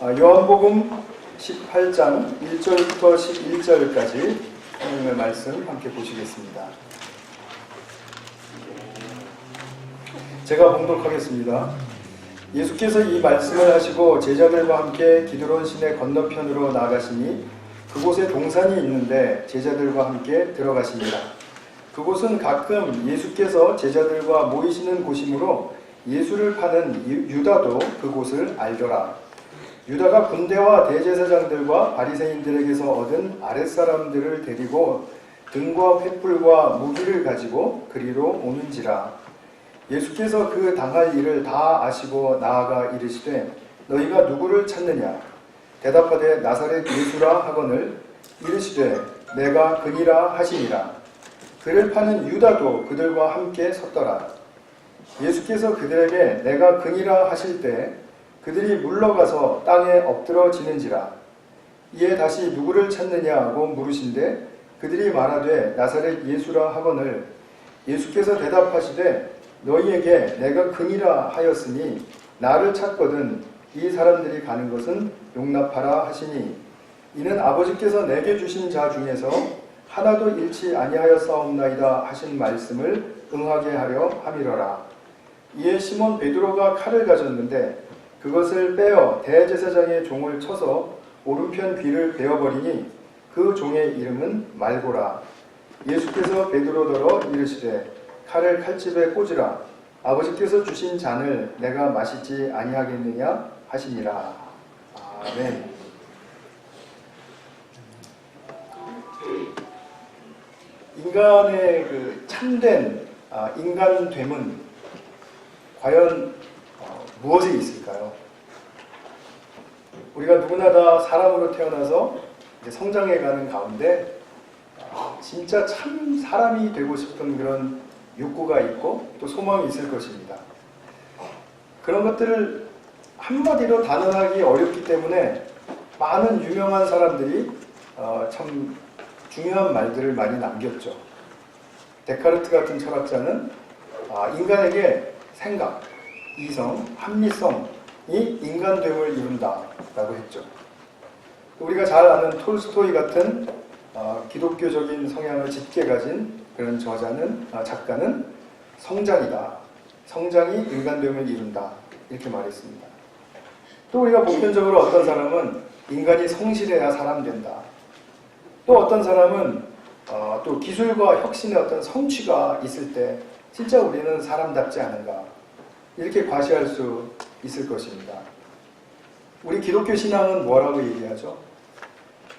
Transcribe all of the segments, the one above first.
요한복음 18장 1절부터 11절까지 하나님의 말씀 함께 보시겠습니다. 제가 봉독하겠습니다. 예수께서 이 말씀을 하시고 제자들과 함께 기드론 시내 건너편으로 나아가시니 그곳에 동산이 있는데 제자들과 함께 들어가십니다. 그곳은 가끔 예수께서 제자들과 모이시는 곳이므로 예수를 파는 유다도 그곳을 알더라. 유다가 군대와 대제사장들과 바리새인들에게서 얻은 아랫사람들을 데리고 등과 횃불과 무기를 가지고 그리로 오는지라. 예수께서 그 당할 일을 다 아시고 나아가 이르시되 너희가 누구를 찾느냐? 대답하되 나사렛 예수라 하거늘 이르시되 내가 그니라 하시니라. 그를 파는 유다도 그들과 함께 섰더라. 예수께서 그들에게 내가 그니라 하실 때 그들이 물러가서 땅에 엎드러지는지라. 이에 다시 누구를 찾느냐고 물으신데 그들이 말하되 나사렛 예수라 하거늘 예수께서 대답하시되 너희에게 내가 그니라 하였으니 나를 찾거든 이 사람들이 가는 것은 용납하라 하시니 이는 아버지께서 내게 주신 자 중에서 하나도 잃지 아니하였사옵나이다 하신 말씀을 응하게 하려 함이러라. 이에 시몬 베드로가 칼을 가졌는데 그것을 빼어 대제사장의 종을 쳐서 오른편 귀를 베어버리니 그 종의 이름은 말고라. 예수께서 베드로더러 이르시되 칼을 칼집에 꽂으라. 아버지께서 주신 잔을 내가 마시지 아니하겠느냐 하시니라. 아멘. 인간의 그 참된 인간됨은 과연 무엇에 있을까요? 우리가 누구나 다 사람으로 태어나서 이제 성장해가는 가운데 진짜 참 사람이 되고 싶은 그런 욕구가 있고 또 소망이 있을 것입니다. 그런 것들을 한마디로 단언하기 어렵기 때문에 많은 유명한 사람들이 참 중요한 말들을 많이 남겼죠. 데카르트 같은 철학자는 인간에게 생각, 이성, 합리성이 인간됨을 이룬다 라고 했죠. 우리가 잘 아는 톨스토이 같은 기독교적인 성향을 짙게 가진 그런 작가는 성장이다. 성장이 인간됨을 이룬다. 이렇게 말했습니다. 또 우리가 보편적으로 어떤 사람은 인간이 성실해야 사람 된다. 또 어떤 사람은 또 기술과 혁신의 어떤 성취가 있을 때 진짜 우리는 사람답지 않은가. 이렇게 과시할 수 있을 것입니다. 우리 기독교 신앙은 뭐라고 얘기하죠?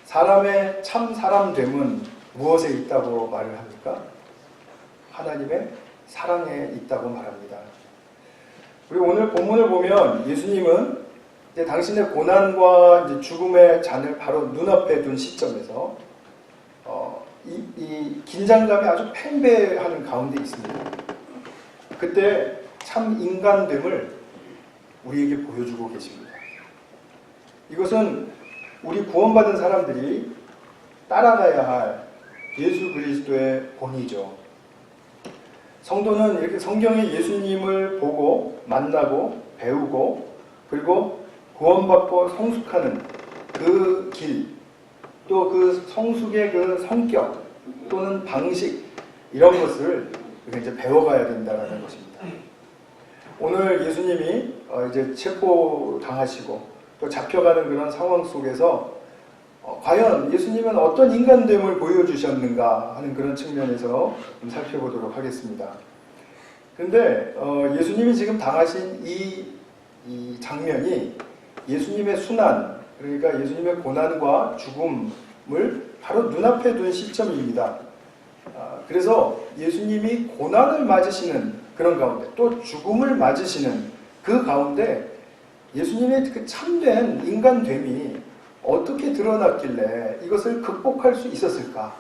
사람의 참 사람됨은 무엇에 있다고 말을 합니까? 하나님의 사랑에 있다고 말합니다. 우리 오늘 본문을 보면 예수님은 이제 당신의 고난과 이제 죽음의 잔을 바로 눈앞에 둔 시점에서 이 긴장감이 아주 팽배하는 가운데 있습니다. 그때 참 인간됨을 우리에게 보여주고 계십니다. 이것은 우리 구원받은 사람들이 따라가야 할 예수 그리스도의 본이죠. 성도는 이렇게 성경의 예수님을 보고 만나고 배우고 그리고 구원받고 성숙하는 그 길, 또 그 성숙의 그 성격 또는 방식 이런 것을 이제 배워가야 된다는 것입니다. 오늘 예수님이 이제 체포당하시고 또 잡혀가는 그런 상황 속에서 과연 예수님은 어떤 인간됨을 보여주셨는가 하는 그런 측면에서 좀 살펴보도록 하겠습니다. 그런데 예수님이 지금 당하신 이 장면이 예수님의 순환, 그러니까 예수님의 고난과 죽음을 바로 눈앞에 둔 시점입니다. 그래서 예수님이 고난을 맞으시는 그런 가운데 또 죽음을 맞으시는 그 가운데 예수님의 그 참된 인간됨이 어떻게 드러났길래 이것을 극복할 수 있었을까?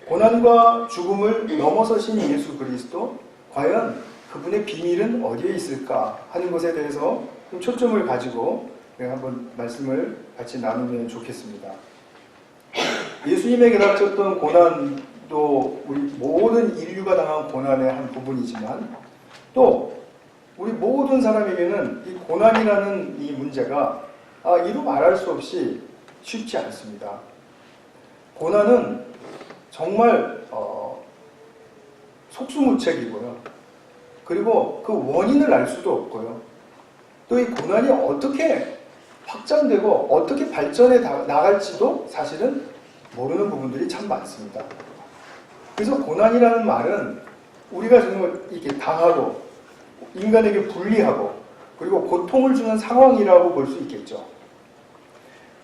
고난과 죽음을 넘어서신 예수 그리스도, 과연 그분의 비밀은 어디에 있을까 하는 것에 대해서 좀 초점을 가지고 한번 말씀을 같이 나누면 좋겠습니다. 예수님에게 닥쳤던 고난도 우리 모든 인류가 당한 고난의 한 부분이지만 또 우리 모든 사람에게는 이 고난이라는 이 문제가 이루 말할 수 없이 쉽지 않습니다. 고난은 정말 속수무책이고요. 그리고 그 원인을 알 수도 없고요. 또 이 고난이 어떻게 확장되고 어떻게 발전해 나갈지도 사실은 모르는 부분들이 참 많습니다. 그래서 고난이라는 말은 우리가 정말 이렇게 당하고 인간에게 불리하고 그리고 고통을 주는 상황이라고 볼 수 있겠죠.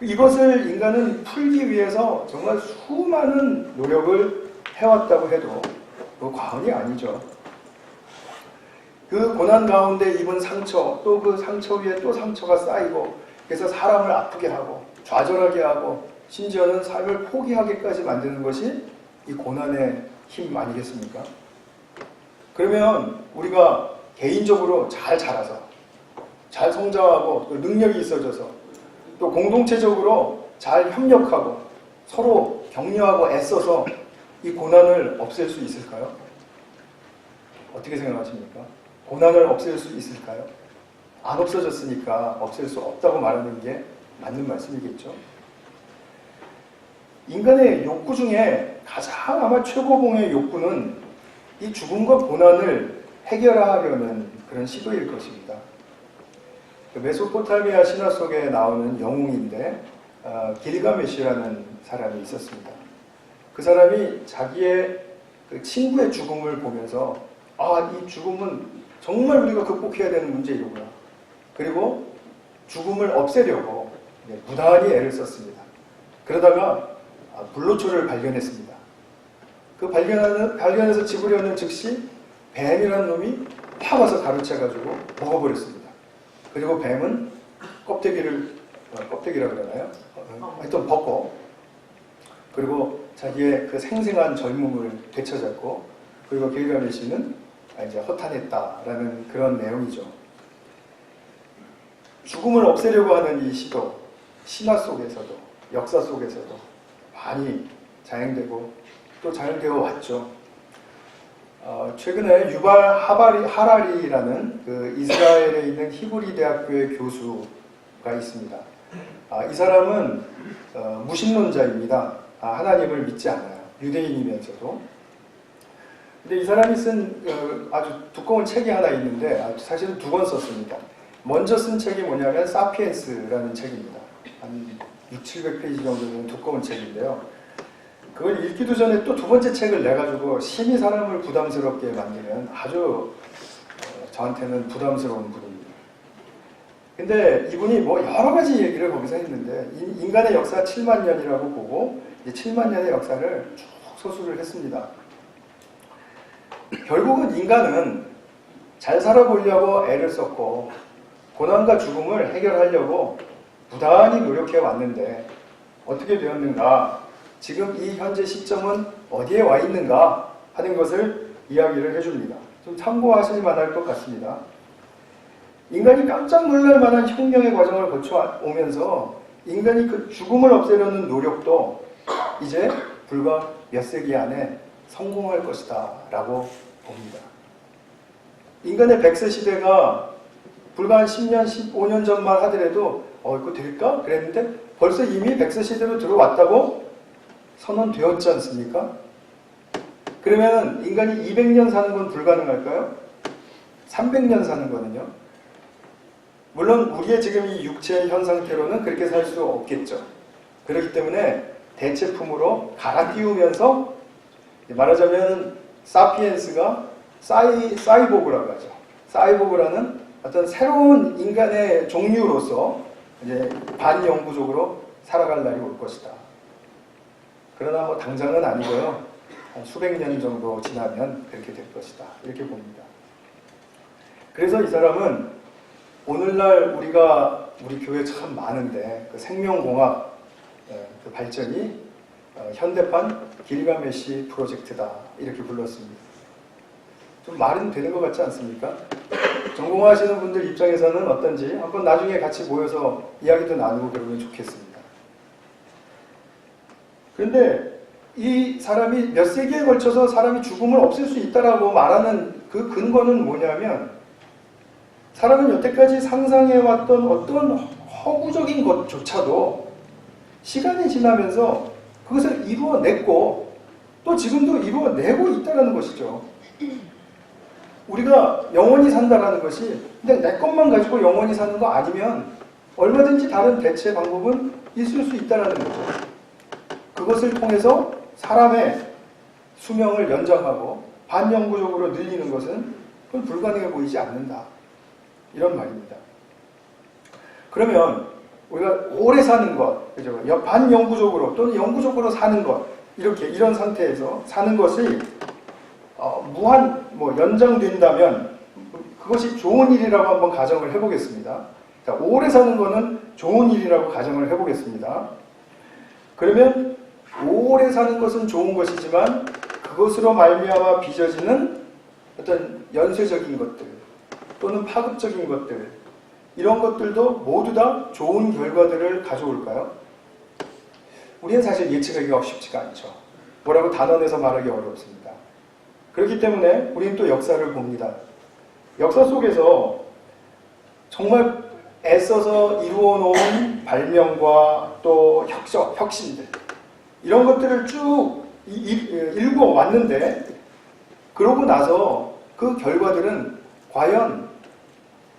이것을 인간은 풀기 위해서 정말 수많은 노력을 해왔다고 해도 과언이 아니죠. 그 고난 가운데 입은 상처, 또 그 상처 위에 또 상처가 쌓이고, 그래서 사람을 아프게 하고, 좌절하게 하고, 심지어는 삶을 포기하게까지 만드는 것이 이 고난의 힘 아니겠습니까? 그러면 우리가 개인적으로 잘 자라서, 잘 성장하고, 또 능력이 있어져서, 또 공동체적으로 잘 협력하고, 서로 격려하고 애써서 이 고난을 없앨 수 있을까요? 어떻게 생각하십니까? 고난을 없앨 수 있을까요? 안 없어졌으니까 없앨 수 없다고 말하는 게 맞는 말씀이겠죠. 인간의 욕구 중에 가장 아마 최고봉의 욕구는 이 죽음과 고난을 해결하려는 그런 시도일 것입니다. 메소포타미아 신화 속에 나오는 영웅인데 길가메시라는 사람이 있었습니다. 그 사람이 자기의 그 친구의 죽음을 보면서 이 죽음은 정말 우리가 극복해야 되는 문제이구나. 그리고 죽음을 없애려고 무단히 애를 썼습니다. 그러다가 불로초를 발견했습니다. 그 발견해서 집으려는 즉시 뱀이라는 놈이 확 와서 가로채가지고 먹어버렸습니다. 그리고 뱀은 껍데기라 그러나요? 하여튼 벗고 그리고 자기의 그 생생한 젊음을 되찾았고 그리고 길가메시는 이제 허탄했다라는 그런 내용이죠. 죽음을 없애려고 하는 이 시도, 신화 속에서도, 역사 속에서도 많이 자행되고 또 자행되어 왔죠. 최근에 유발 하라리라는 그 이스라엘에 있는 히브리 대학교의 교수가 있습니다. 이 사람은 무신론자입니다. 하나님을 믿지 않아요. 유대인이면서도. 근데 이 사람이 쓴 아주 두꺼운 책이 하나 있는데 사실은 2권 썼습니다. 먼저 쓴 책이 뭐냐면 사피엔스라는 책입니다. 한 600~700페이지 정도 되는 두꺼운 책인데요. 그걸 읽기도 전에 또 2번째 책을 내가지고 심히 사람을 부담스럽게 만드는 아주 저한테는 부담스러운 분입니다. 근데 이분이 뭐 여러 가지 얘기를 거기서 했는데 인간의 역사 7만 년이라고 보고 7만 년의 역사를 쭉 서술을 했습니다. 결국은 인간은 잘 살아보려고 애를 썼고 고난과 죽음을 해결하려고 부단히 노력해 왔는데 어떻게 되었는가, 지금 이 현재 시점은 어디에 와 있는가 하는 것을 이야기를 해줍니다. 좀 참고하실 만할 것 같습니다. 인간이 깜짝 놀랄 만한 혁명의 과정을 거쳐오면서 인간이 그 죽음을 없애려는 노력도 이제 불과 몇 세기 안에 성공할 것이다 라고 봅니다. 인간의 100세 시대가 불과 한 10년, 15년 전만 하더라도 이거 될까? 그랬는데 벌써 이미 100세 시대로 들어왔다고 선언되었지 않습니까? 그러면 인간이 200년 사는 건 불가능할까요? 300년 사는 거는요? 물론 우리의 지금 이 육체의 현 상태로는 그렇게 살 수 없겠죠. 그렇기 때문에 대체품으로 갈아 끼우면서 말하자면 사피엔스가 사이보그라고 하죠. 사이보그라는 어떤 새로운 인간의 종류로서 이제 반영구적으로 살아갈 날이 올 것이다. 그러나 뭐 당장은 아니고요. 한 수백 년 정도 지나면 그렇게 될 것이다. 이렇게 봅니다. 그래서 이 사람은 오늘날 우리 교회 참 많은데 그 생명공학 그 발전이 현대판 길가메시 프로젝트다 이렇게 불렀습니다. 좀 말은 되는 것 같지 않습니까? 전공하시는 분들 입장에서는 어떤지 한번 나중에 같이 모여서 이야기도 나누고 그러면 좋겠습니다. 그런데 이 사람이 몇 세기에 걸쳐서 사람이 죽음을 없앨 수 있다라고 말하는 그 근거는 뭐냐면 사람은 여태까지 상상해왔던 어떤 서구적인 것조차도 시간이 지나면서 그것을 이루어냈고 또 지금도 이루어내고 있다는 것이죠. 우리가 영원히 산다라는 것이 근데 내 것만 가지고 영원히 사는 거 아니면 얼마든지 다른 대체 방법은 있을 수 있다는 거죠. 그것을 통해서 사람의 수명을 연장하고 반영구적으로 늘리는 것은 그건 불가능해 보이지 않는다. 이런 말입니다. 그러면 우리가 오래 사는 것, 그죠? 반영구적으로 또는 영구적으로 사는 것, 이런 상태에서 사는 것이 무한 연장된다면 그것이 좋은 일이라고 한번 가정을 해보겠습니다. 자, 오래 사는 것은 좋은 일이라고 가정을 해보겠습니다. 그러면 오래 사는 것은 좋은 것이지만 그것으로 말미암아 빚어지는 어떤 연쇄적인 것들 또는 파급적인 것들 이런 것들도 모두 다 좋은 결과들을 가져올까요? 우리는 사실 예측하기가 쉽지가 않죠. 뭐라고 단언해서 말하기 어렵습니다. 그렇기 때문에 우리는 또 역사를 봅니다. 역사 속에서 정말 애써서 이루어 놓은 발명과 또 혁신들 이런 것들을 쭉 읽어 왔는데 그러고 나서 그 결과들은 과연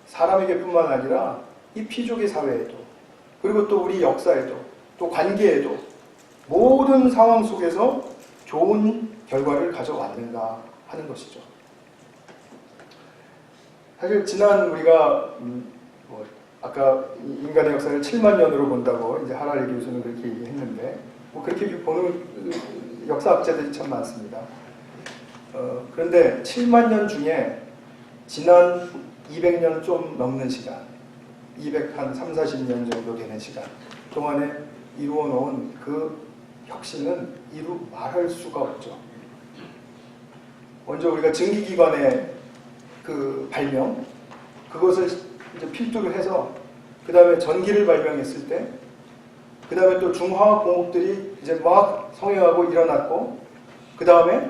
사람에게뿐만 아니라 이 피조개 사회에도 그리고 또 우리 역사에도 또 관계에도 모든 상황 속에서 좋은 결과를 가져왔는가 하는 것이죠. 사실 지난 우리가 아까 인간의 역사를 7만 년으로 본다고 이제 하라리 교수는 그렇게 얘기했는데 그렇게 보는 역사학자들이 참 많습니다. 그런데 7만 년 중에 지난 200년 좀 넘는 시간, 200한 3, 40년 정도 되는 시간 동안에 이루어 놓은 그 혁신은 이루 말할 수가 없죠. 먼저 우리가 증기기관의 그 발명, 그것을 이제 필두로 해서 그 다음에 전기를 발명했을 때, 그 다음에 또 중화학 공업들이 이제 막 성행하고 일어났고, 그 다음에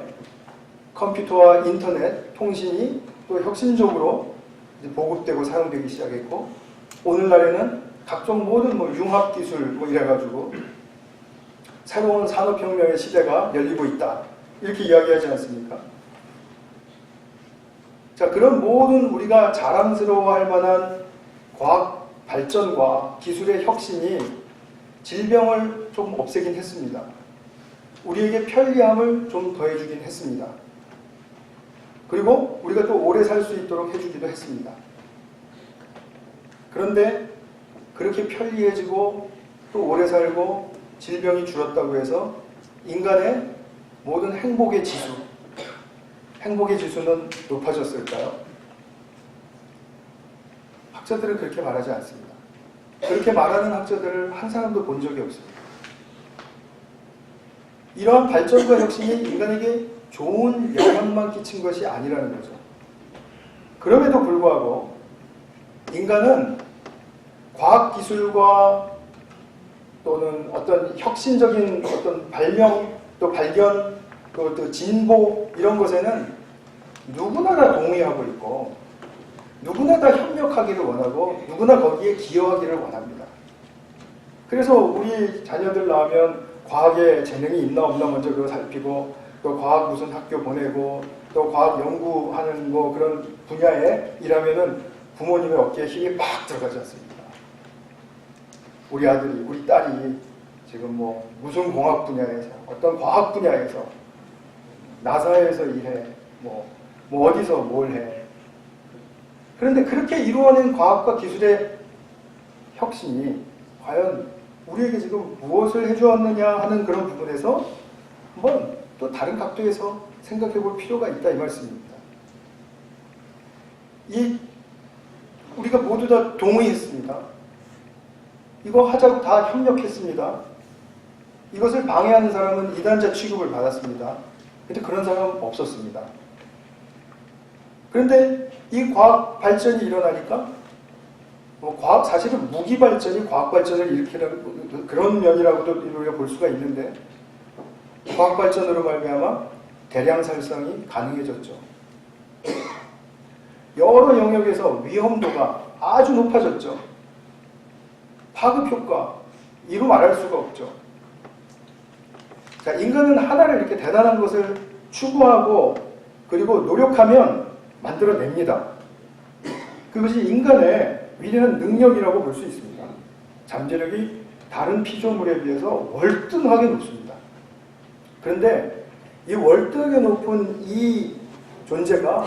컴퓨터와 인터넷, 통신이 또 혁신적으로 이제 보급되고 사용되기 시작했고, 오늘날에는 각종 모든 융합기술 이래가지고 새로운 산업혁명의 시대가 열리고 있다. 이렇게 이야기하지 않습니까? 자, 그런 모든 우리가 자랑스러워할 만한 과학 발전과 기술의 혁신이 질병을 좀 없애긴 했습니다. 우리에게 편리함을 좀 더해주긴 했습니다. 그리고 우리가 또 오래 살 수 있도록 해주기도 했습니다. 그런데 그렇게 편리해지고 또 오래 살고 질병이 줄었다고 해서 인간의 모든 행복의 지수는 높아졌을까요? 학자들은 그렇게 말하지 않습니다. 그렇게 말하는 학자들을 한 사람도 본 적이 없습니다. 이러한 발전과 혁신이 인간에게 좋은 영향만 끼친 것이 아니라는 거죠. 그럼에도 불구하고 인간은 과학기술과 또는 어떤 혁신적인 어떤 발명, 또 발견, 또 진보 이런 것에는 누구나 다 동의하고 있고 누구나 다 협력하기를 원하고 누구나 거기에 기여하기를 원합니다. 그래서 우리 자녀들 낳으면 과학에 재능이 있나 없나 먼저 그거 살피고 또 과학 무슨 학교 보내고 또 과학 연구하는 그런 분야에 일하면은 부모님의 어깨에 힘이 막 들어가지 않습니까? 우리 아들이, 우리 딸이 지금 무슨 공학 분야에서 어떤 과학 분야에서 나사에서 일해 어디서 뭘 해. 그런데 그렇게 이루어낸 과학과 기술의 혁신이 과연 우리에게 지금 무엇을 해주었느냐 하는 그런 부분에서 한번 또 다른 각도에서 생각해 볼 필요가 있다 이 말씀입니다. 우리가 모두 다 동의했습니다. 이거 하자고 다 협력했습니다. 이것을 방해하는 사람은 이단자 취급을 받았습니다. 근데 그런 사람은 없었습니다. 그런데 이 과학 발전이 일어나니까 사실은 무기 발전이 과학 발전을 일으키는 그런 면이라고도 우리가 볼 수가 있는데 과학 발전으로 말미암아 대량 살상이 가능해졌죠. 여러 영역에서 위험도가 아주 높아졌죠. 파급 효과, 이루 말할 수가 없죠. 자, 인간은 하나를 이렇게 대단한 것을 추구하고 그리고 노력하면 만들어냅니다. 그것이 인간의 위대한 능력이라고 볼 수 있습니다. 잠재력이 다른 피조물에 비해서 월등하게 높습니다. 그런데 이 월등하게 높은 이 존재가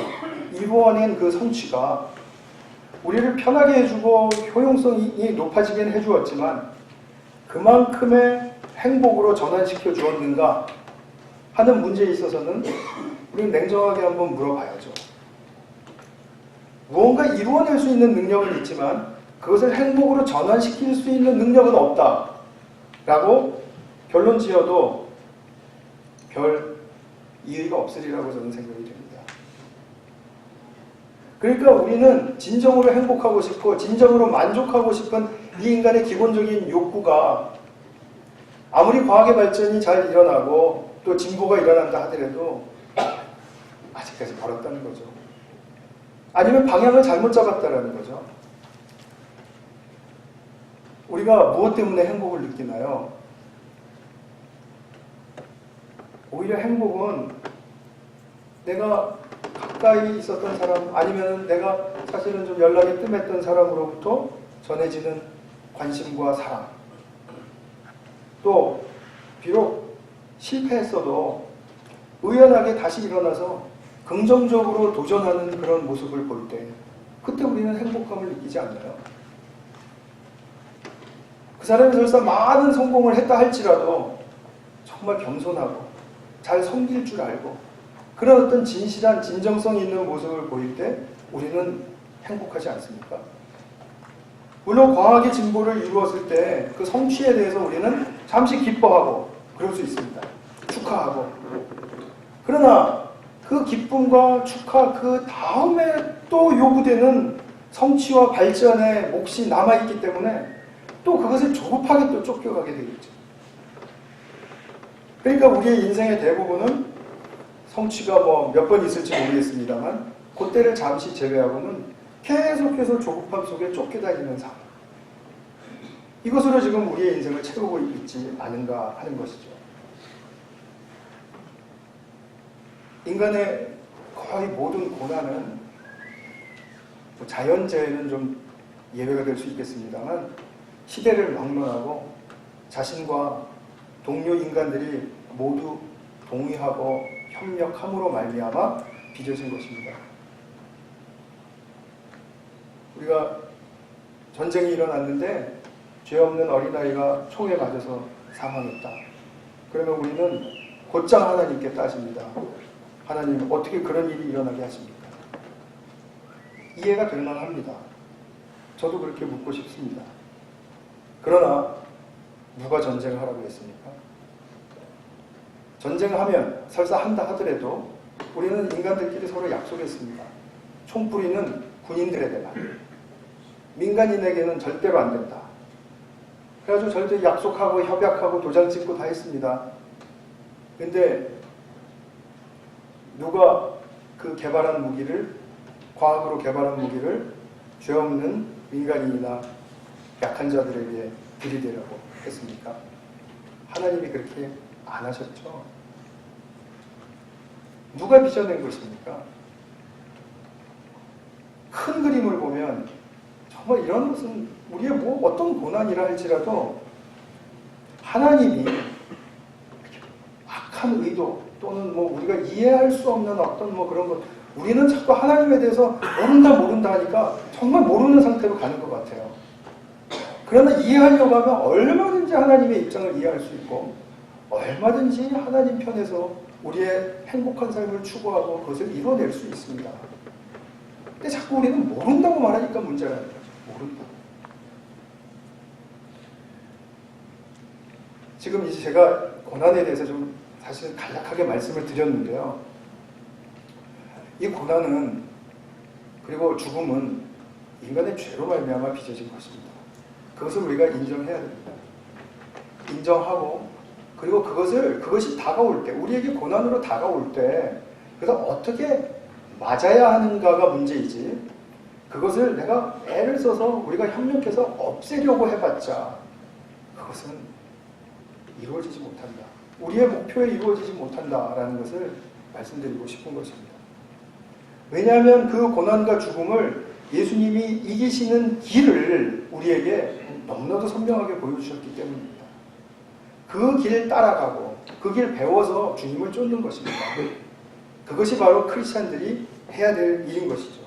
이루어낸 그 성취가 우리를 편하게 해주고 효용성이 높아지긴 해주었지만 그만큼의 행복으로 전환시켜 주었는가 하는 문제에 있어서는 우리는 냉정하게 한번 물어봐야죠. 무언가 이루어낼 수 있는 능력은 있지만 그것을 행복으로 전환시킬 수 있는 능력은 없다 라고 결론 지어도 별 이의가 없으리라고 저는 생각이 됩니다. 그러니까 우리는 진정으로 행복하고 싶고 진정으로 만족하고 싶은 이 인간의 기본적인 욕구가 아무리 과학의 발전이 잘 일어나고 또 진보가 일어난다 하더라도 아직까지 멀었다는 거죠. 아니면 방향을 잘못 잡았다는 거죠. 우리가 무엇 때문에 행복을 느끼나요? 오히려 행복은 내가 가까이 있었던 사람 아니면 내가 사실은 좀 연락이 뜸했던 사람으로부터 전해지는 관심과 사랑, 또 비록 실패했어도 의연하게 다시 일어나서 긍정적으로 도전하는 그런 모습을 볼 때 그때 우리는 행복감을 느끼지 않나요? 그 사람이 설사 많은 성공을 했다 할지라도 정말 겸손하고 잘 섬길 줄 알고 그런 어떤 진실한 진정성 있는 모습을 보일 때 우리는 행복하지 않습니까? 물론 과학의 진보를 이루었을 때 그 성취에 대해서 우리는 잠시 기뻐하고 그럴 수 있습니다. 축하하고. 그러나 그 기쁨과 축하 그 다음에 또 요구되는 성취와 발전의 몫이 남아있기 때문에 또 그것을 조급하게 또 쫓겨가게 되겠죠. 그러니까 우리의 인생의 대부분은 성취가 뭐 몇 번 있을지 모르겠습니다만 그때를 잠시 제외하고는 계속해서 조급함 속에 쫓겨다니는 삶. 이것으로 지금 우리의 인생을 채우고 있지 않은가 하는 것이죠. 인간의 거의 모든 고난은 뭐 자연재해는 좀 예외가 될 수 있겠습니다만 시대를 막론하고 자신과 동료 인간들이 모두 동의하고 협력함으로 말미암아 빚어진 것입니다. 우리가 전쟁이 일어났는데 죄 없는 어린아이가 총에 맞아서 사망했다. 그러면 우리는 곧장 하나님께 따집니다. 하나님 어떻게 그런 일이 일어나게 하십니까? 이해가 될 만합니다. 저도 그렇게 묻고 싶습니다. 그러나 누가 전쟁을 하라고 했습니까? 전쟁하면 설사 한다 하더라도 우리는 인간들끼리 서로 약속했습니다. 총뿌리는 군인들에게만, 민간인에게는 절대로 안 된다. 그래가지고 절대 약속하고 협약하고 도장 찍고 다 했습니다. 근데 누가 그 개발한 무기를, 과학으로 개발한 무기를 죄 없는 민간인이나 약한 자들에게 들이대라고 했습니까? 하나님이 그렇게 안 하셨죠. 누가 빚어낸 것입니까? 큰 그림을 보면 정말 이런 것은 우리의 뭐 어떤 고난이라 할지라도 하나님이 악한 의도 또는 뭐 우리가 이해할 수 없는 어떤 뭐 그런 것, 우리는 자꾸 하나님에 대해서 모른다 하니까 정말 모르는 상태로 가는 것 같아요. 그러나 이해하려고 하면 얼마든지 하나님의 입장을 이해할 수 있고 얼마든지 하나님 편에서 우리의 행복한 삶을 추구하고 그것을 이뤄낼 수 있습니다. 근데 자꾸 우리는 모른다고 말하니까 문제가 아니에요. 모른다. 지금 이제 제가 고난에 대해서 좀 사실 간략하게 말씀을 드렸는데요. 이 고난은 그리고 죽음은 인간의 죄로 말미암아 빚어진 것입니다. 그것을 우리가 인정해야 됩니다. 인정하고 그리고 그것이 다가올 때, 우리에게 고난으로 다가올 때 그래서 어떻게 맞아야 하는가가 문제이지 그것을 내가 애를 써서 우리가 협력해서 없애려고 해봤자 그것은 이루어지지 못한다. 우리의 목표에 이루어지지 못한다라는 것을 말씀드리고 싶은 것입니다. 왜냐하면 그 고난과 죽음을 예수님이 이기시는 길을 우리에게 너무나도 선명하게 보여주셨기 때문입니다. 그 길 따라가고 그 길 배워서 주님을 쫓는 것입니다. 그것이 바로 크리스찬들이 해야 될 일인 것이죠.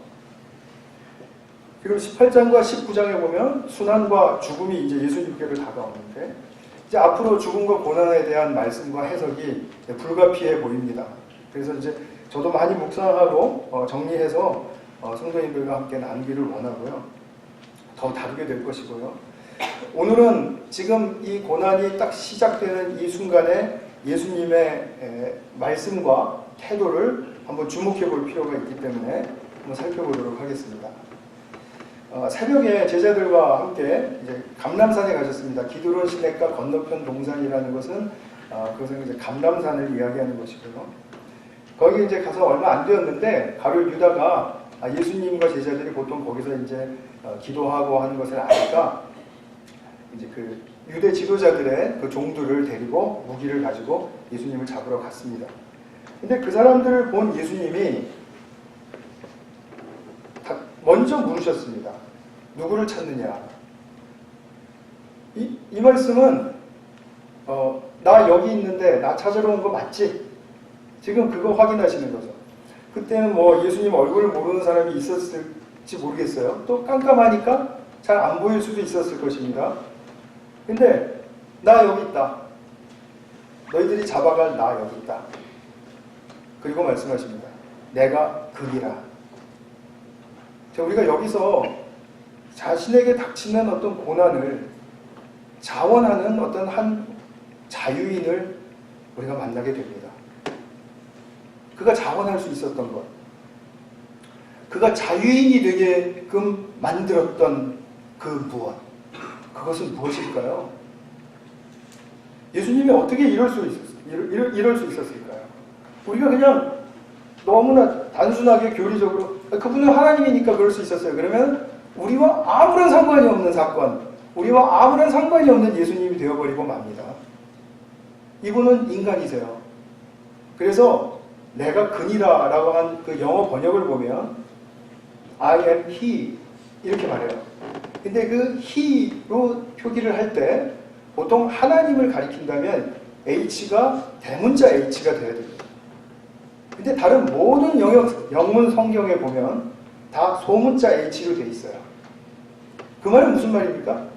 그리고 18장과 19장에 보면 순환과 죽음이 이제 예수님께로 다가오는데 이제 앞으로 죽음과 고난에 대한 말씀과 해석이 불가피해 보입니다. 그래서 이제 저도 많이 묵상하고 정리해서 성도님들과 함께 나누기를 원하고요. 더 다루게 될 것이고요. 오늘은 지금 이 고난이 딱 시작되는 이 순간에 예수님의 말씀과 태도를 한번 주목해 볼 필요가 있기 때문에 한번 살펴보도록 하겠습니다. 새벽에 제자들과 함께 이제 감람산에 가셨습니다. 기드론 시내가 건너편 동산이라는 것은 그것은 이제 감람산을 이야기하는 것이고요. 거기 이제 가서 얼마 안 되었는데 가룟 유다가 예수님과 제자들이 보통 거기서 이제 기도하고 하는 것을 아니까 이제 그 유대 지도자들의 그 종들을 데리고 무기를 가지고 예수님을 잡으러 갔습니다. 근데 그 사람들을 본 예수님이 먼저 물으셨습니다. 누구를 찾느냐? 이 말씀은 나 여기 있는데 나 찾으러 온 거 맞지? 지금 그거 확인하시는 거죠. 그때는 뭐 예수님 얼굴을 모르는 사람이 있었을지 모르겠어요. 또 깜깜하니까 잘 안 보일 수도 있었을 것입니다. 근데 나 여기 있다. 너희들이 잡아갈 나 여기 있다. 그리고 말씀하십니다. 내가 그리라. 우리가 여기서 자신에게 닥치는 어떤 고난을 자원하는 어떤 한 자유인을 우리가 만나게 됩니다. 그가 자원할 수 있었던 것, 그가 자유인이 되게끔 만들었던 그 무엇, 그것은 무엇일까요? 예수님이 어떻게 이럴 수 있었을까요? 우리가 그냥 너무나 단순하게 교리적으로 그분은 하나님이니까 그럴 수 있었어요. 그러면 우리와 아무런 상관이 없는 사건, 우리와 아무런 상관이 없는 예수님이 되어버리고 맙니다. 이분은 인간이세요. 그래서 내가 그니라 라고 한 그 영어 번역을 보면 I am he 이렇게 말해요. 근데 그 he로 표기를 할 때 보통 하나님을 가리킨다면 H가 대문자 H가 되어야 됩니다. 근데 다른 모든 영문 성경에 보면 다 소문자 H로 되어 있어요. 그 말은 무슨 말입니까?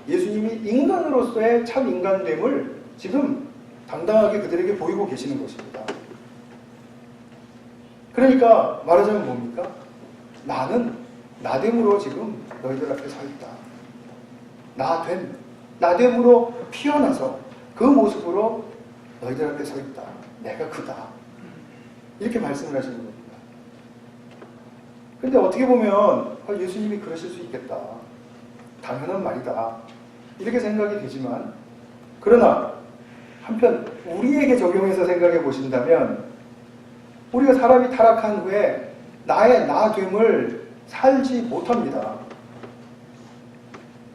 예수님이 인간으로서의 참 인간됨을 지금 당당하게 그들에게 보이고 계시는 것입니다. 그러니까 말하자면 뭡니까? 나는 나됨으로 지금 너희들 앞에 서 있다. 나됨으로 피어나서 그 모습으로 너희들 앞에 서 있다. 내가 그다. 이렇게 말씀을 하시는 겁니다. 근데 어떻게 보면 예수님이 그러실 수 있겠다. 당연한 말이다. 이렇게 생각이 되지만 그러나 한편 우리에게 적용해서 생각해 보신다면 우리가 사람이 타락한 후에 나의 나됨을 살지 못합니다.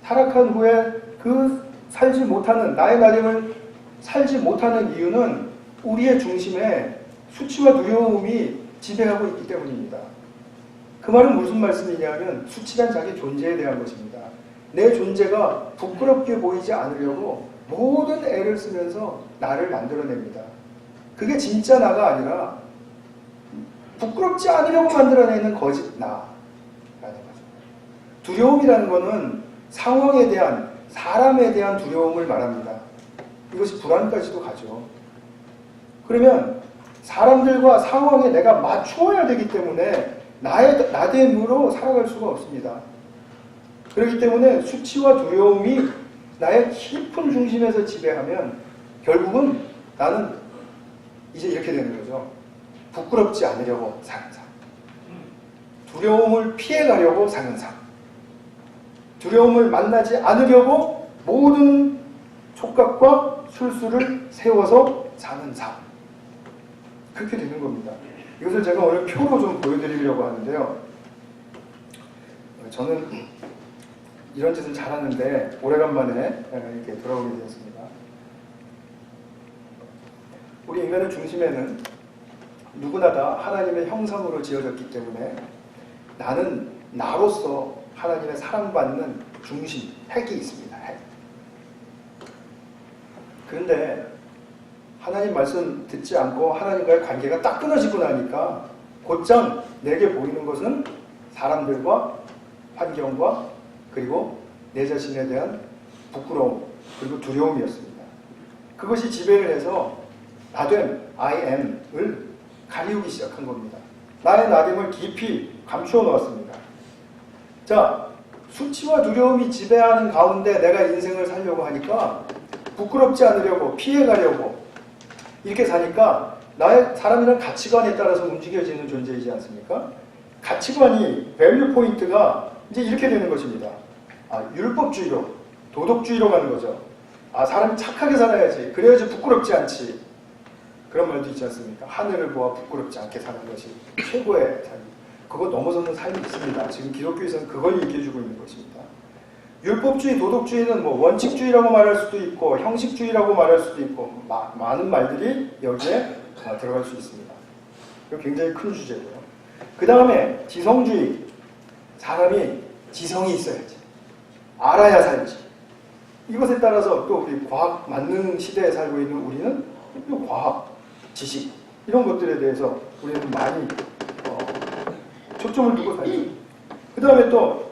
타락한 후에 그 살지 못하는 나의 나됨을 살지 못하는 이유는 우리의 중심에 수치와 두려움이 지배하고 있기 때문입니다. 그 말은 무슨 말씀이냐면 수치란 자기 존재에 대한 것입니다. 내 존재가 부끄럽게 보이지 않으려고 모든 애를 쓰면서 나를 만들어냅니다. 그게 진짜 나가 아니라 부끄럽지 않으려고 만들어내는 거짓 나라는 거죠. 두려움이라는 것은 상황에 대한, 사람에 대한 두려움을 말합니다. 이것이 불안까지도 가죠. 그러면 사람들과 상황에 내가 맞추어야 되기 때문에 나의 나됨으로 살아갈 수가 없습니다. 그렇기 때문에 수치와 두려움이 나의 깊은 중심에서 지배하면 결국은 나는 이제 이렇게 되는 거죠. 부끄럽지 않으려고 사는 삶. 두려움을 피해가려고 사는 삶. 두려움을 만나지 않으려고 모든 촉각과 술수를 세워서 사는 삶. 그렇게 되는 겁니다. 이것을 제가 오늘 표로 좀 보여드리려고 하는데요. 저는 이런 짓을 잘하는데 오래간만에 이렇게 돌아오게 되었습니다. 우리 인간의 중심에는 누구나 다 하나님의 형상으로 지어졌기 때문에 나는 나로서 하나님의 사랑받는 중심, 핵이 있습니다. 핵. 그런데 하나님 말씀 듣지 않고 하나님과의 관계가 딱 끊어지고 나니까 곧장 내게 보이는 것은 사람들과 환경과 그리고 내 자신에 대한 부끄러움 그리고 두려움이었습니다. 그것이 지배를 해서 나됨, I am을 가리우기 시작한 겁니다. 나의 나됨을 깊이 감추어 놓았습니다. 자, 수치와 두려움이 지배하는 가운데 내가 인생을 살려고 하니까 부끄럽지 않으려고 피해가려고 이렇게 사니까 나의 사람이란 가치관에 따라서 움직여지는 존재이지 않습니까? 가치관이 밸류 포인트가 이제 이렇게 되는 것입니다. 율법주의로 도덕주의로 가는 거죠. 사람이 착하게 살아야지 그래야지 부끄럽지 않지. 그런 말도 있지 않습니까? 하늘을 보아 부끄럽지 않게 사는 것이 최고의 삶. 그거 넘어서는 삶이 있습니다. 지금 기독교에서는 그걸 얘기해주고 있는 것입니다. 율법주의, 도덕주의는 뭐 원칙주의라고 말할 수도 있고 형식주의라고 말할 수도 있고 많은 말들이 여기에 들어갈 수 있습니다. 이거 굉장히 큰 주제고요. 그 다음에 지성주의. 사람이 지성이 있어야지. 알아야 살지. 이것에 따라서 또 우리 과학 만능 시대에 살고 있는 우리는 또 과학, 지식 이런 것들에 대해서 우리는 많이 초점을 두고 살죠. 그 다음에 또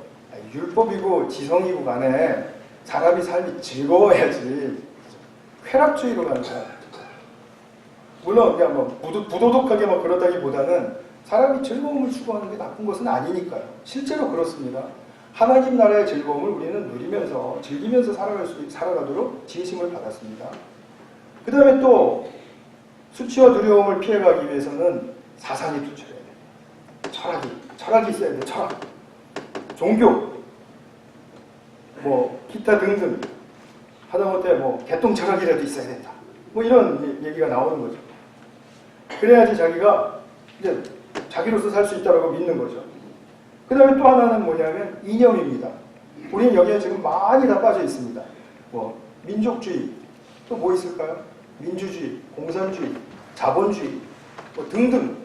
율법이고 지성이고 간에 사람이 삶이 즐거워야지 쾌락주의로 가는 거야. 물론 그냥 뭐 부도덕하게 막 그러다기보다는 사람이 즐거움을 추구하는 게 나쁜 것은 아니니까요. 실제로 그렇습니다. 하나님 나라의 즐거움을 우리는 누리면서 즐기면서 살아가도록 지으심을 받았습니다. 그 다음에 또 수치와 두려움을 피해가기 위해서는 사상이 투철해야 돼요. 철학이 있어야 돼요. 철학. 종교, 뭐 기타 등등 하다못해 뭐 개똥철학이라도 있어야 된다. 뭐 이런 얘기가 나오는 거죠. 그래야지 자기가 이제 자기로서 살 수 있다고 믿는 거죠. 그 다음에 또 하나는 뭐냐면 이념입니다. 우리는 여기에 지금 많이 다 빠져 있습니다. 뭐 민족주의, 또 뭐 있을까요? 민주주의, 공산주의, 자본주의 뭐 등등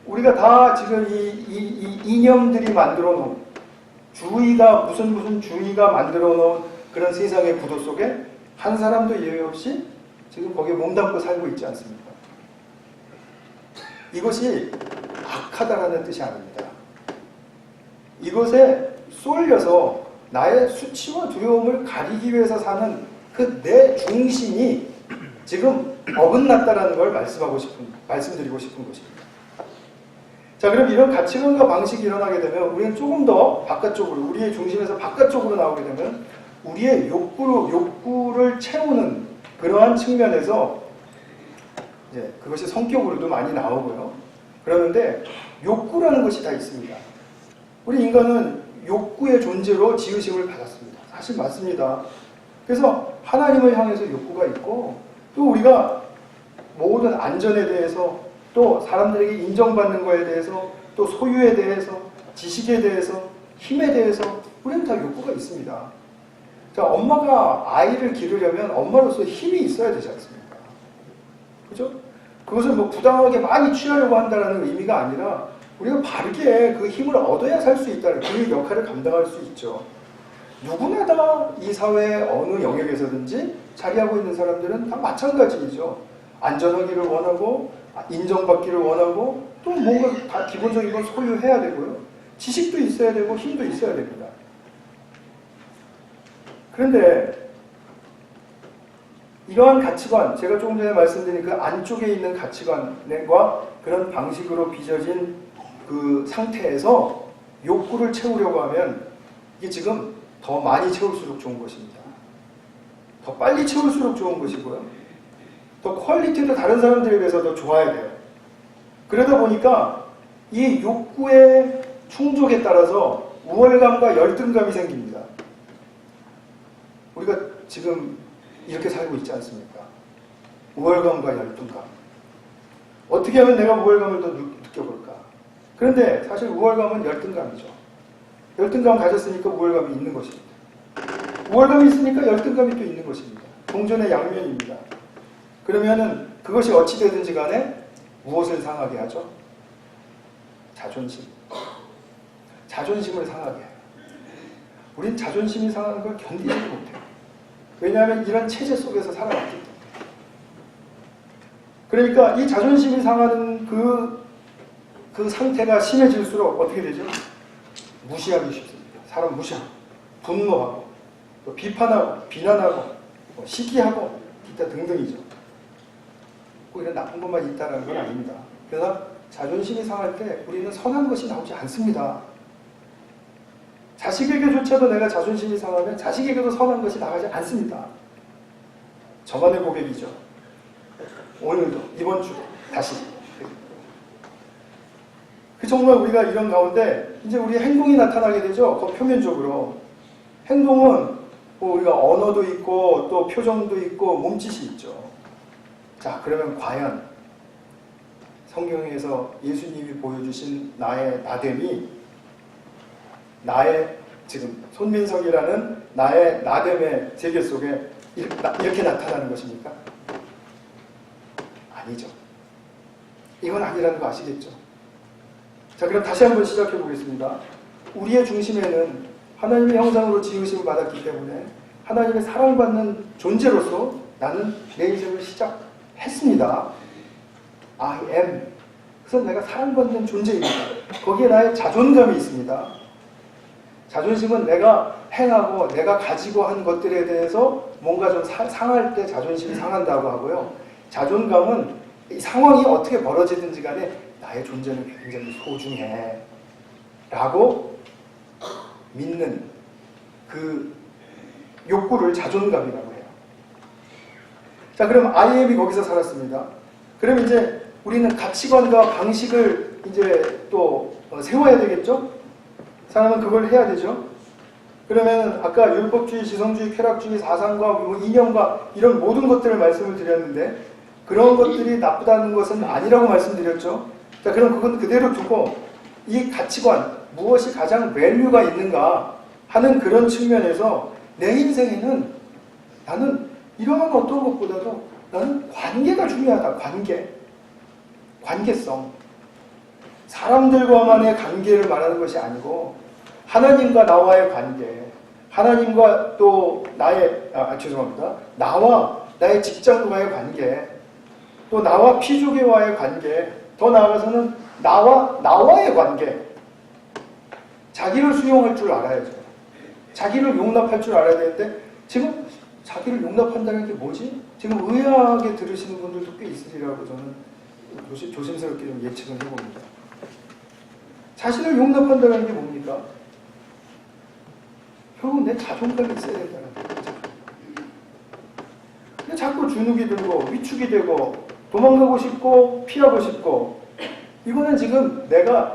우리가 다 지금 이 이념들이 만들어 놓은 주의가 무슨 주의가 만들어 놓은 그런 세상의 구도 속에 한 사람도 예외 없이 지금 거기에 몸담고 살고 있지 않습니까? 이것이 악하다라는 뜻이 아닙니다. 이것에 쏠려서 나의 수치와 두려움을 가리기 위해서 사는 그 내 중심이 지금 어긋났다라는 걸 말씀드리고 싶은 것입니다. 자, 그럼 이런 가치관과 방식이 일어나게 되면 우리는 조금 더 바깥쪽으로, 우리의 중심에서 바깥쪽으로 나오게 되면 우리의 욕구를 채우는 그러한 측면에서 이제 그것이 성격으로도 많이 나오고요. 그러는데 욕구라는 것이 다 있습니다. 우리 인간은 욕구의 존재로 지으심을 받았습니다. 사실 맞습니다. 그래서 하나님을 향해서 욕구가 있고 또 우리가 모든 안전에 대해서 또 사람들에게 인정받는 것에 대해서 또 소유에 대해서 지식에 대해서 힘에 대해서 우리는 다 욕구가 있습니다. 자, 엄마가 아이를 기르려면 엄마로서 힘이 있어야 되지 않습니까? 그죠? 그것을 뭐 부당하게 많이 취하려고 한다는 의미가 아니라 우리가 바르게 그 힘을 얻어야 살 수 있다는 그 역할을 감당할 수 있죠. 누구나 다 이 사회의 어느 영역에서든지 자리하고 있는 사람들은 다 마찬가지이죠. 안전하기를 원하고 인정받기를 원하고 또 뭔가 다 기본적인 걸 소유해야 되고요. 지식도 있어야 되고 힘도 있어야 됩니다. 그런데 이러한 가치관, 제가 조금 전에 말씀드린 그 안쪽에 있는 가치관과 그런 방식으로 빚어진 그 상태에서 욕구를 채우려고 하면 이게 지금 더 많이 채울수록 좋은 것입니다. 더 빨리 채울수록 좋은 것이고요. 더 퀄리티도 다른 사람들에 비해서 더 좋아야 돼요. 그러다 보니까 이 욕구의 충족에 따라서 우월감과 열등감이 생깁니다. 우리가 지금 이렇게 살고 있지 않습니까? 우월감과 열등감. 어떻게 하면 내가 우월감을 더 느껴볼까? 그런데 사실 우월감은 열등감이죠. 열등감 가졌으니까 우월감이 있는 것입니다. 우월감이 있으니까 열등감이 또 있는 것입니다. 동전의 양면입니다. 그러면은 그것이 어찌 되든지 간에 무엇을 상하게 하죠? 자존심. 자존심을 상하게 해요. 우린 자존심이 상하는 걸 견디지 못해요. 왜냐하면 이런 체제 속에서 살아왔기 때문에. 그러니까 이 자존심이 상하는 그 상태가 심해질수록 어떻게 되죠? 무시하기 쉽습니다. 사람 무시하고, 분노하고, 또 비판하고, 비난하고, 시기하고, 기타 등등이죠. 꼭 이런 나쁜 것만 있다는 건 아닙니다. 그러나 자존심이 상할 때 우리는 선한 것이 나오지 않습니다. 자식에게조차도 내가 자존심이 상하면 자식에게도 선한 것이 나가지 않습니다. 저만의 고백이죠. 오늘도, 이번 주, 다시. 정말 우리가 이런 가운데 이제 우리의 행동이 나타나게 되죠. 그 표면적으로. 행동은 뭐 우리가 언어도 있고 또 표정도 있고 몸짓이 있죠. 자, 그러면 과연 성경에서 예수님이 보여주신 나의 나됨이 나의 지금 손민석이라는 나의 나됨의 세계 속에 이렇게 나타나는 것입니까? 아니죠. 이건 아니라는 거 아시겠죠? 자, 그럼 다시 한번 시작해 보겠습니다. 우리의 중심에는 하나님의 형상으로 지으심을 받았기 때문에 하나님의 사랑받는 존재로서 나는 내 인생을 시작했습니다. I am. 그래서 내가 사랑받는 존재입니다. 거기에 나의 자존감이 있습니다. 자존심은 내가 행하고 내가 가지고 한 것들에 대해서 뭔가 좀 상할 때 자존심이 상한다고 하고요. 자존감은 이 상황이 어떻게 벌어지든지 간에 나의 존재는 굉장히 소중해 라고 믿는 그 욕구를 자존감이라고 해요. 자, 그럼 IM이 거기서 살았습니다. 그럼 이제 우리는 가치관과 방식을 이제 또 세워야 되겠죠? 사람은 그걸 해야 되죠. 그러면 아까 율법주의, 지성주의, 쾌락주의, 사상과 뭐 이념과 이런 모든 것들을 말씀을 드렸는데 그런 것들이 나쁘다는 것은 아니라고 말씀드렸죠. 자, 그럼 그건 그대로 두고 이 가치관, 무엇이 가장 밸류가 있는가 하는 그런 측면에서 내 인생에는 나는 이러한 어떤 것보다도 나는 관계가 중요하다. 관계성. 사람들과만의 관계를 말하는 것이 아니고 하나님과 나와의 관계, 하나님과 또 나의 나와 나의 직장과의 관계, 또 나와 피조계와의 관계, 더 나아가서는 나와의 관계. 자기를 수용할 줄 알아야죠. 자기를 용납할 줄 알아야 되는데 지금 자기를 용납한다는 게 뭐지? 지금 의아하게 들으시는 분들도 꽤 있으리라고 저는 조심스럽게 좀 예측을 해봅니다. 자신을 용납한다는 게 뭡니까? 결국 내 자존감이 있어야 된다는 거죠. 근데 자꾸 주눅이 들고 위축이 되고 도망가고 싶고 피하고 싶고 이거는 지금 내가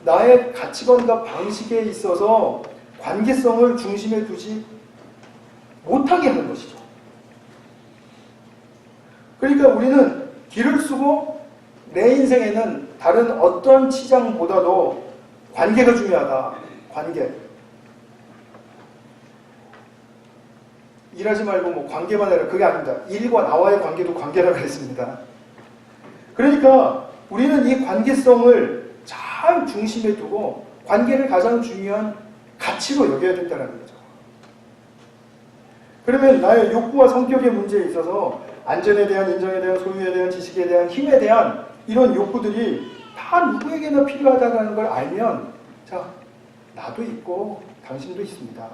나의 가치관과 방식에 있어서 관계성을 중심에 두지 못하게 하는 것이죠. 그러니까 우리는 길을 쓰고 내 인생에는 다른 어떤 치장보다도 관계가 중요하다. 관계. 일하지 말고 뭐 관계만 해라. 그게 아닙니다. 일과 나와의 관계도 관계라고 했습니다. 그러니까 우리는 이 관계성을 잘 중심에 두고 관계를 가장 중요한 가치로 여겨야 된다는 거죠. 그러면 나의 욕구와 성격의 문제에 있어서 안전에 대한, 인정에 대한, 소유에 대한, 지식에 대한, 힘에 대한 이런 욕구들이 다 누구에게나 필요하다는 걸 알면 자, 나도 있고 당신도 있습니다.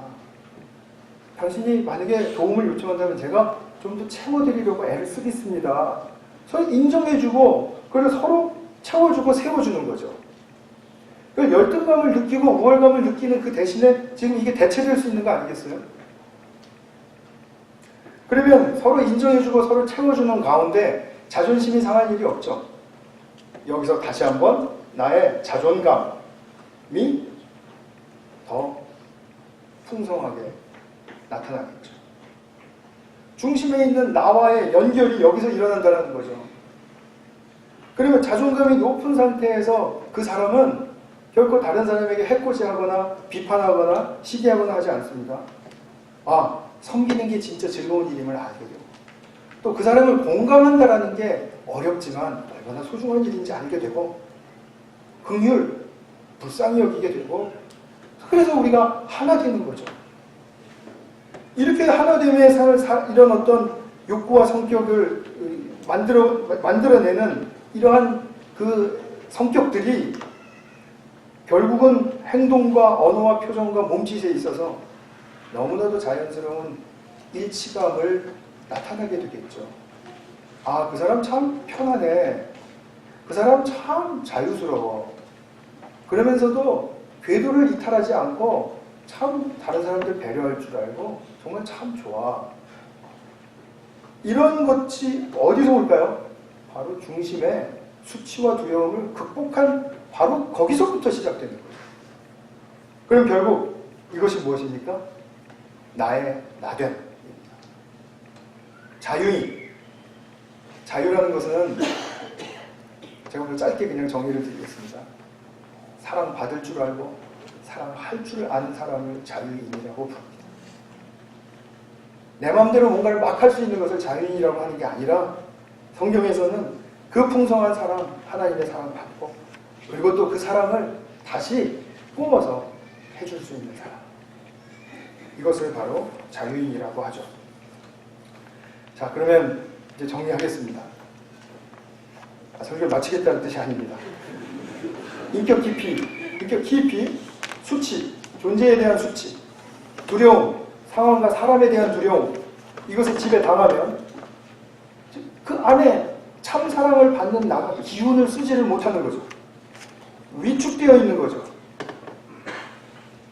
당신이 만약에 도움을 요청한다면 제가 좀 더 채워드리려고 애를 쓰겠습니다. 서로 인정해주고 그걸 서로 채워주고 세워주는 거죠. 그 열등감을 느끼고 우월감을 느끼는 그 대신에 지금 이게 대체될 수 있는 거 아니겠어요? 그러면 서로 인정해주고 서로 채워주는 가운데 자존심이 상할 일이 없죠. 여기서 다시 한번 나의 자존감이 더 풍성하게 나타나겠죠. 중심에 있는 나와의 연결이 여기서 일어난다는 거죠. 그러면 자존감이 높은 상태에서 그 사람은 결코 다른 사람에게 해코지하거나 비판하거나 시기하거나 하지 않습니다. 섬기는 게 진짜 즐거운 일임을 알게 되고 또 그 사람을 공감한다라는 게 어렵지만 얼마나 소중한 일인지 알게 되고 긍휼, 불쌍히 여기게 되고 그래서 우리가 하나 되는 거죠. 이렇게 하나됨의 이런 어떤 욕구와 성격을 만들어내는 이러한 그 성격들이 결국은 행동과 언어와 표정과 몸짓에 있어서 너무나도 자연스러운 일치감을 나타나게 되겠죠. 그 사람 참 편하네. 그 사람 참 자유스러워. 그러면서도 궤도를 이탈하지 않고 참 다른 사람들 배려할 줄 알고 정말 참 좋아. 이런 것이 어디서 올까요? 바로 중심에 수치와 두려움을 극복한 바로 거기서부터 시작되는 거예요. 그럼 결국 이것이 무엇입니까? 나의 나됨. 자유인. 자유라는 것은 제가 오늘 짧게 그냥 정의를 드리겠습니다. 사랑받을 줄 알고 사랑할 줄 아는 사람을 자유인이라고 부릅니다. 내 마음대로 뭔가를 막 할 수 있는 것을 자유인이라고 하는 게 아니라 성경에서는 그 풍성한 사랑, 하나님의 사랑 받고 그리고 또 그 사랑을 다시 뿜어서 해줄 수 있는 사람. 이것을 바로 자유인이라고 하죠. 자, 그러면 이제 정리하겠습니다. 설교를 마치겠다는 뜻이 아닙니다. 인격 깊이, 수치, 존재에 대한 수치, 두려움, 상황과 사람에 대한 두려움, 이것을 집에 당하면 그 안에 참 사랑을 받는 나가 기운을 쓰지를 못하는 거죠. 위축되어 있는 거죠.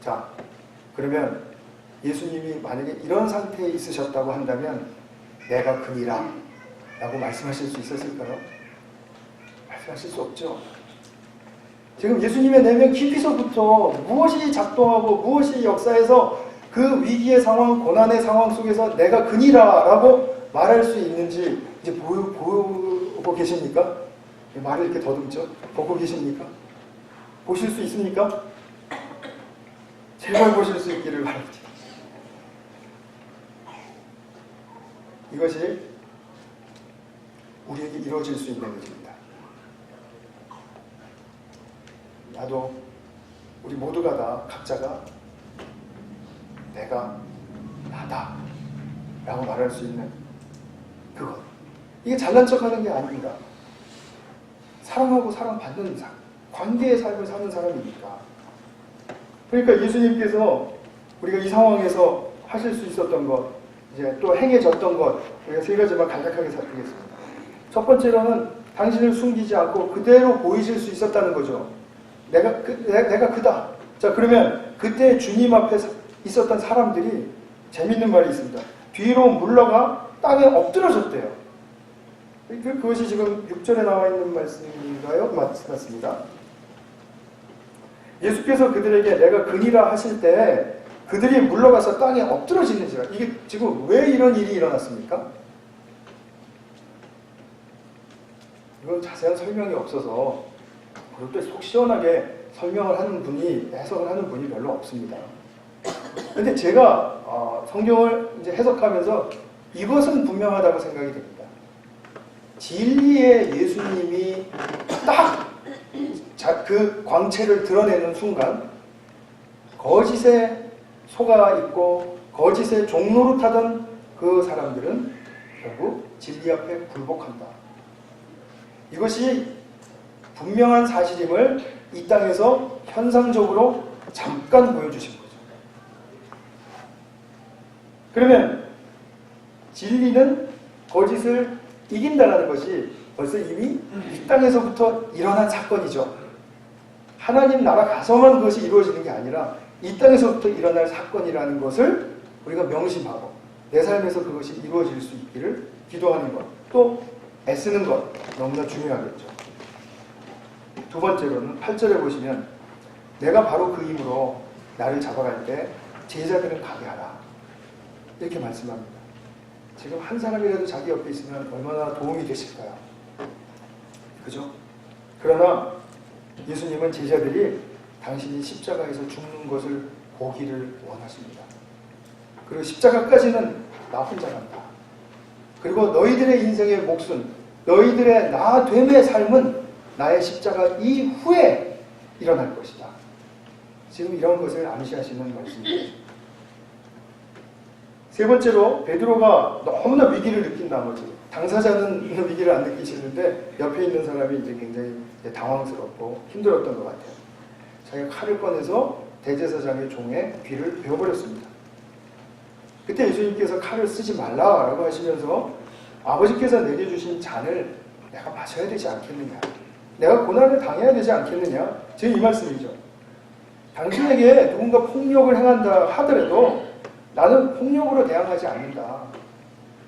자, 그러면 예수님이 만약에 이런 상태에 있으셨다고 한다면 내가 그니라 라고 말씀하실 수 있었을까요? 말씀하실 수 없죠. 지금 예수님의 내면 깊이서부터 무엇이 작동하고 무엇이 역사에서 그 위기의 상황, 고난의 상황 속에서 내가 그니라 라고 말할 수 있는지 이제 보고 계십니까? 말을 이렇게 더듬죠? 보고 계십니까? 보실 수 있습니까? 제발 보실 수 있기를 바랍니다. 이것이 우리에게 이루어질 수 있는 것입니다. 나도 우리 모두가 다 각자가 내가 나다 라고 말할 수 있는 그것. 이게 잘난 척하는 게 아닙니다. 사랑하고 사랑받는 삶, 관계의 삶을 사는 사람이니까. 그러니까 예수님께서 우리가 이 상황에서 하실 수 있었던 것, 이제 또 행해졌던 것, 우리가 세 가지만 간략하게 살피겠습니다. 첫 번째로는 당신을 숨기지 않고 그대로 보이실 수 있었다는 거죠. 내가 그다. 자, 그러면 그때 주님 앞에 있었던 사람들이 재밌는 말이 있습니다. 뒤로 물러가 땅에 엎드러졌대요. 그것이 지금 6절에 나와 있는 말씀인가요? 맞습니다. 예수께서 그들에게 내가 그니라 하실 때 그들이 물러가서 땅에 엎드러지는지라. 이게 지금 왜 이런 일이 일어났습니까? 이건 자세한 설명이 없어서 그리고 또 속 시원하게 설명을 하는 분이, 해석을 하는 분이 별로 없습니다. 근데 제가 성경을 이제 해석하면서 이것은 분명하다고 생각이 됩니다. 진리의 예수님이 딱 그 광채를 드러내는 순간 거짓에 속아 있고 거짓의 종노릇하던 그 사람들은 결국 진리 앞에 굴복한다. 이것이 분명한 사실임을 이 땅에서 현상적으로 잠깐 보여주신 거죠. 그러면 진리는 거짓을 이긴다는 것이 벌써 이미 이 땅에서부터 일어난 사건이죠. 하나님 나라 가서만 그것이 이루어지는 게 아니라 이 땅에서부터 일어날 사건이라는 것을 우리가 명심하고 내 삶에서 그것이 이루어질 수 있기를 기도하는 것, 또 애쓰는 것 너무나 중요하겠죠. 두 번째로는 8절에 보시면 내가 바로 그 힘으로 나를 잡아갈 때 제자들은 가게 하라 이렇게 말씀합니다. 지금 한 사람이라도 자기 옆에 있으면 얼마나 도움이 되실까요? 그죠? 그러나 예수님은 제자들이 당신이 십자가에서 죽는 것을 보기를 원하십니다. 그리고 십자가까지는 나 혼자 간다. 그리고 너희들의 인생의 몫은, 너희들의 나됨의 삶은 나의 십자가 이후에 일어날 것이다. 지금 이런 것을 암시하시는 말씀입니다. 세 번째로 베드로가 너무나 위기를 느낀 나머지, 당사자는 위기를 안 느끼시는데 옆에 있는 사람이 이제 굉장히 당황스럽고 힘들었던 것 같아요. 자기가 칼을 꺼내서 대제사장의 종의 귀를 베어버렸습니다. 그때 예수님께서 칼을 쓰지 말라라고 하시면서 아버지께서 내게 주신 잔을 내가 마셔야 되지 않겠느냐, 내가 고난을 당해야 되지 않겠느냐, 지금 이 말씀이죠. 당신에게 누군가 폭력을 행한다 하더라도 나는 폭력으로 대항하지 않는다.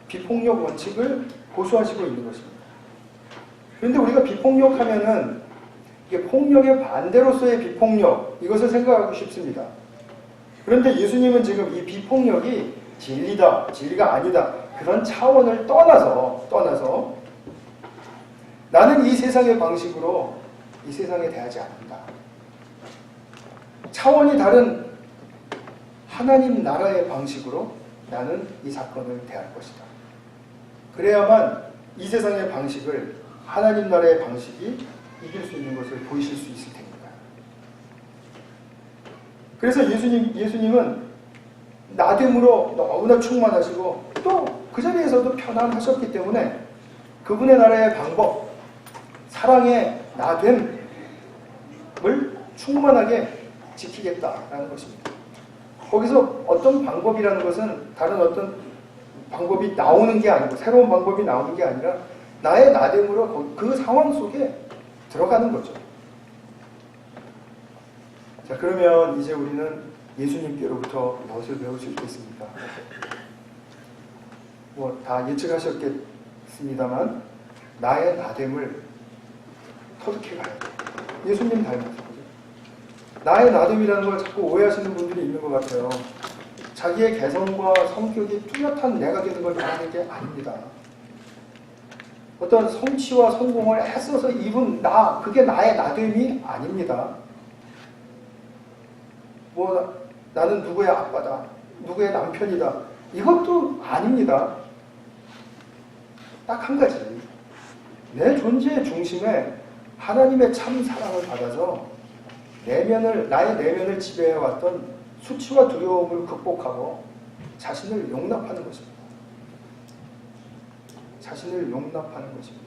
비폭력 원칙을 고수하시고 있는 것입니다. 그런데 우리가 비폭력하면은 이게 폭력의 반대로서의 비폭력, 이것을 생각하고 싶습니다. 그런데 예수님은 지금 이 비폭력이 진리다, 진리가 아니다, 그런 차원을 떠나서 나는 이 세상의 방식으로 이 세상에 대하지 않는다. 차원이 다른 하나님 나라의 방식으로 나는 이 사건을 대할 것이다. 그래야만 이 세상의 방식을, 하나님 나라의 방식이 이길 수 있는 것을 보이실 수 있을 테니까. 그래서 예수님은 나됨으로 너무나 충만하시고 또 그 자리에서도 편안하셨기 때문에 그분의 나라의 방법, 사랑의 나됨을 충만하게 지키겠다라는 것입니다. 거기서 어떤 방법이라는 것은 다른 어떤 방법이 나오는 게 아니고, 새로운 방법이 나오는 게 아니라 나의 나됨으로 그 상황 속에 들어가는 거죠. 자, 그러면 이제 우리는 예수님께로부터 무엇을 배울 수 있겠습니까? 뭐 다 예측하셨겠습니다만 나의 나됨을 터득해 가야 돼요. 예수님 닮아서. 나의 나됨이라는 걸 자꾸 오해하시는 분들이 있는 것 같아요. 자기의 개성과 성격이 뚜렷한 내가 되는 걸 말하는 게 아닙니다. 어떤 성취와 성공을 애써서 입은 나, 그게 나의 나됨이 아닙니다. 뭐 나는 누구의 아빠다, 누구의 남편이다, 이것도 아닙니다. 딱 한 가지, 내 존재의 중심에 하나님의 참 사랑을 받아서 나의 내면을 지배해왔던 수치와 두려움을 극복하고 자신을 용납하는 것입니다. 자신을 용납하는 것입니다.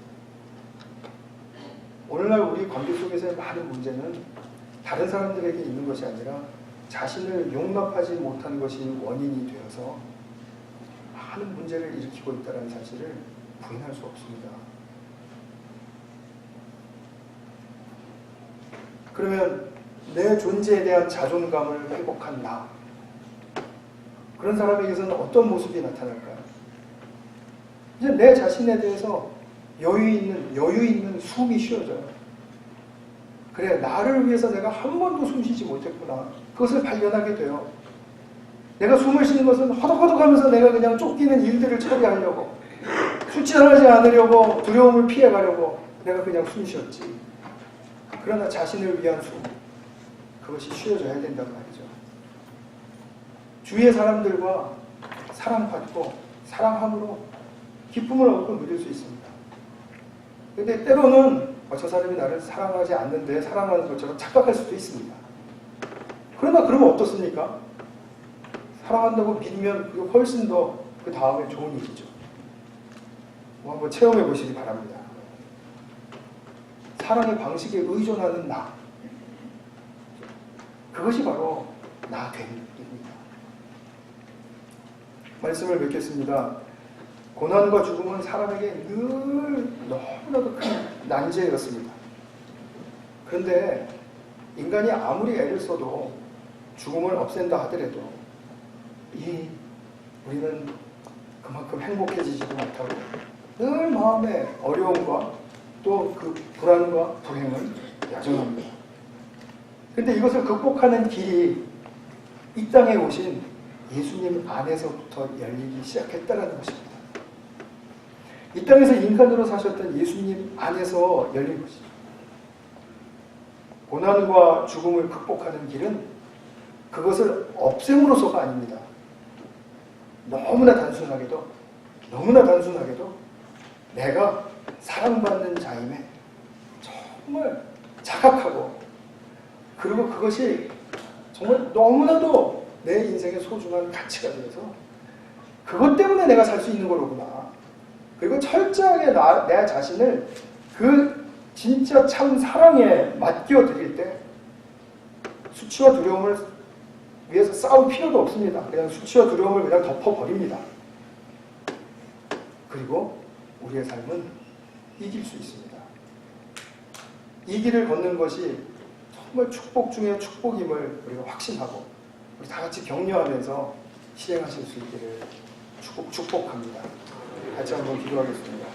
오늘날 우리 관계 속에서의 많은 문제는 다른 사람들에게 있는 것이 아니라 자신을 용납하지 못한 것이 원인이 되어서 많은 문제를 일으키고 있다는 사실을 부인할 수 없습니다. 그러면 내 존재에 대한 자존감을 회복한 나, 그런 사람에게서는 어떤 모습이 나타날까요? 이제 내 자신에 대해서 여유 있는 숨이 쉬어져요. 그래, 나를 위해서 내가 한 번도 숨 쉬지 못했구나, 그것을 발견하게 돼요. 내가 숨을 쉬는 것은 허덕허덕하면서 내가 그냥 쫓기는 일들을 처리하려고, 수치하지 않으려고, 두려움을 피해가려고 내가 그냥 숨 쉬었지. 그러나 자신을 위한 숨, 그것이 쉬어져야 된단 말이죠. 주위의 사람들과 사랑받고 사랑함으로 기쁨을 얻고 누릴 수 있습니다. 그런데 때로는 저 사람이 나를 사랑하지 않는데 사랑하는 것처럼 착각할 수도 있습니다. 그러나 그러면 어떻습니까? 사랑한다고 믿으면 그게 훨씬 더 그 다음에 좋은 일이죠. 뭐 한번 체험해 보시기 바랍니다. 사랑의 방식에 의존하는 나, 그것이 바로 나됨입니다. 말씀을 맺겠습니다. 고난과 죽음은 사람에게 늘 너무나도 큰 난제였습니다. 그런데 인간이 아무리 애를 써도 죽음을 없앤다 하더라도 우리는 그만큼 행복해지지도 못하고 늘 마음의 어려움과 또 그 불안과 불행을 야정합니다. 그런데 이것을 극복하는 길이 이 땅에 오신 예수님 안에서부터 열리기 시작했다는 것입니다. 이 땅에서 인간으로 사셨던 예수님 안에서 열린 것이죠. 고난과 죽음을 극복하는 길은 그것을 없앰으로써가 아닙니다. 너무나 단순하게도 내가 사랑받는 자임에 정말 자각하고, 그리고 그것이 정말 너무나도 내 인생의 소중한 가치가 되어서 그것 때문에 내가 살 수 있는 거로구나. 그리고 철저하게 내 자신을 그 진짜 참 사랑에 맡겨 드릴 때 수치와 두려움을 위해서 싸울 필요도 없습니다. 그냥 수치와 두려움을 그냥 덮어버립니다. 그리고 우리의 삶은 이길 수 있습니다. 이 길을 걷는 것이 정말 축복 중에 축복임을 우리가 확신하고 우리 다 같이 격려하면서 실행하실 수 있기를 축복합니다. 같이 한번 기도하겠습니다.